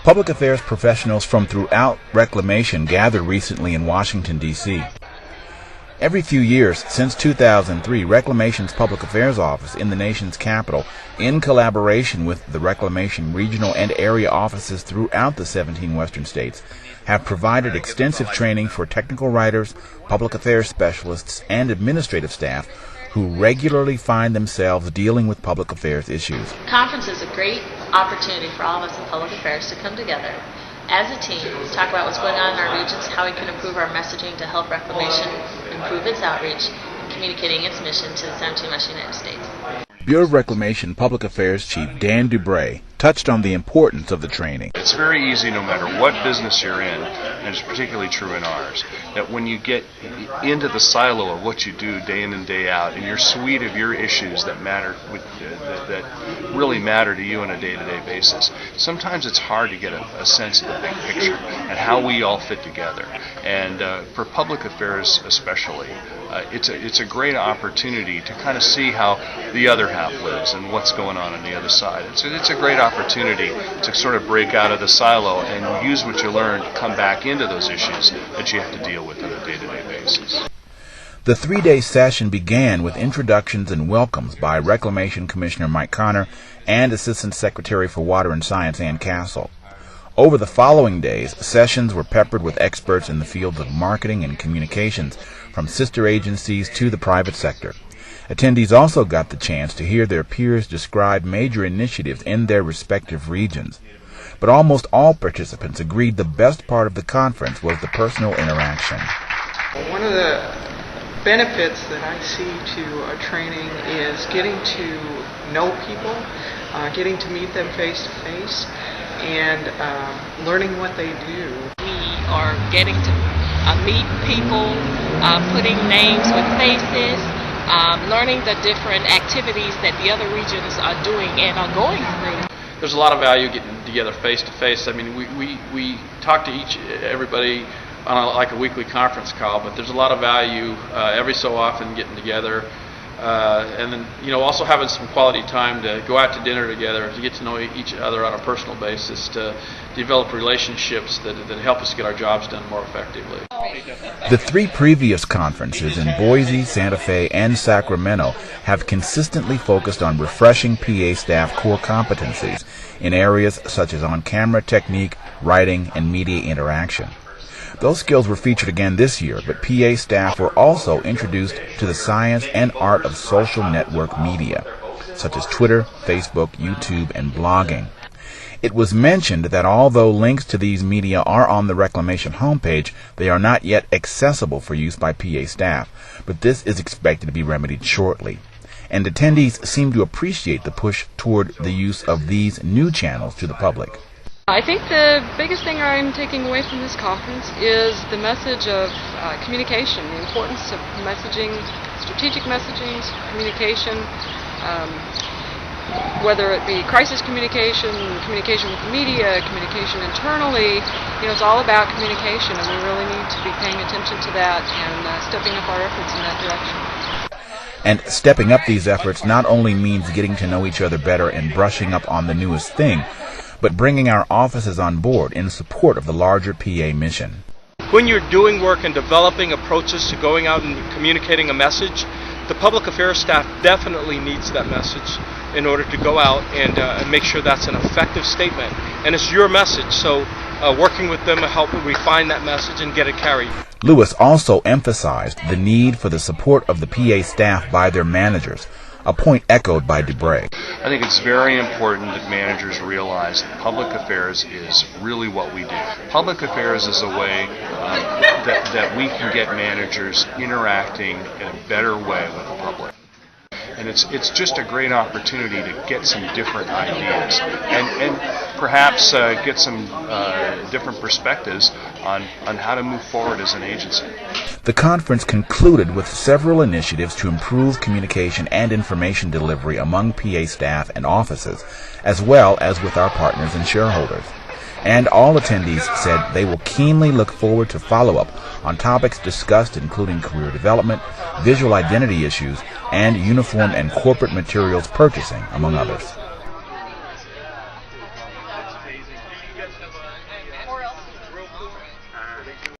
Public affairs professionals from throughout Reclamation gathered recently in Washington, D.C. Every few years since 2003, Reclamation's Public Affairs Office in the nation's capital, in collaboration with the Reclamation regional and area offices throughout the 17 western states, have provided extensive training for technical writers, public affairs specialists, and administrative staff who regularly find themselves dealing with public affairs issues. The conference is a great opportunity for all of us in public affairs to come together as a team, talk about what's going on in our regions, how we can improve our messaging to help Reclamation improve its outreach and communicating its mission to the 17 western United States. Bureau of Reclamation Public Affairs Chief Dan Dubray touched on the importance of the training. It's very easy, no matter what business you're in, and it's particularly true in ours, that when you get into the silo of what you do day in and day out, and your suite of your issues that matter, that really matter to you on a day-to-day basis, sometimes it's hard to get a sense of the big picture and how we all fit together. And for public affairs especially, it's a great opportunity to kind of see how the other half lives and what's going on the other side. It's a great opportunity to sort of break out of the silo and use what you learned to come back into those issues that you have to deal with on a day-to-day basis. The three-day session began with introductions and welcomes by Reclamation Commissioner Mike Connor and Assistant Secretary for Water and Science Ann Castle. Over the following days, sessions were peppered with experts in the fields of marketing and communications, from sister agencies to the private sector. Attendees also got the chance to hear their peers describe major initiatives in their respective regions. But almost all participants agreed the best part of the conference was the personal interaction. One of the benefits that I see to a training is getting to know people, getting to meet them face to face, and learning what they do. We are getting to meet people, putting names with faces, learning the different activities that the other regions are doing and are going through. There's a lot of value getting together face to face. I mean, we talk to everybody on like a weekly conference call, but there's a lot of value every so often getting together, and then also having some quality time to go out to dinner together, to get to know each other on a personal basis, to develop relationships that help us get our jobs done more effectively. The three previous conferences in Boise, Santa Fe, and Sacramento have consistently focused on refreshing PA staff core competencies in areas such as on-camera technique, writing, and media interaction. Those skills were featured again this year, but PA staff were also introduced to the science and art of social network media, such as Twitter, Facebook, YouTube, and blogging. It was mentioned that although links to these media are on the Reclamation homepage, they are not yet accessible for use by PA staff, but this is expected to be remedied shortly. And attendees seem to appreciate the push toward the use of these new channels to the public. I think the biggest thing I'm taking away from this conference is the message of communication, the importance of messaging, strategic messaging, communication, whether it be crisis communication, communication with the media, communication internally. It's all about communication, and we really need to be paying attention to that and stepping up our efforts in that direction. And stepping up these efforts not only means getting to know each other better and brushing up on the newest thing, but bringing our offices on board in support of the larger PA mission. When you're doing work and developing approaches to going out and communicating a message, the public affairs staff definitely needs that message in order to go out and make sure that's an effective statement. And it's your message, so working with them to help refine that message and get it carried. Lewis also emphasized the need for the support of the PA staff by their managers, a point echoed by Dubray. I think it's very important that managers realize that public affairs is really what we do. Public affairs is a way that we can get managers interacting in a better way with the public. And it's just a great opportunity to get some different ideas and perhaps get some different perspectives on how to move forward as an agency. The conference concluded with several initiatives to improve communication and information delivery among PA staff and offices, as well as with our partners and shareholders. And all attendees said they will keenly look forward to follow-up on topics discussed, including career development, visual identity issues, and uniform and corporate materials purchasing, among others. or else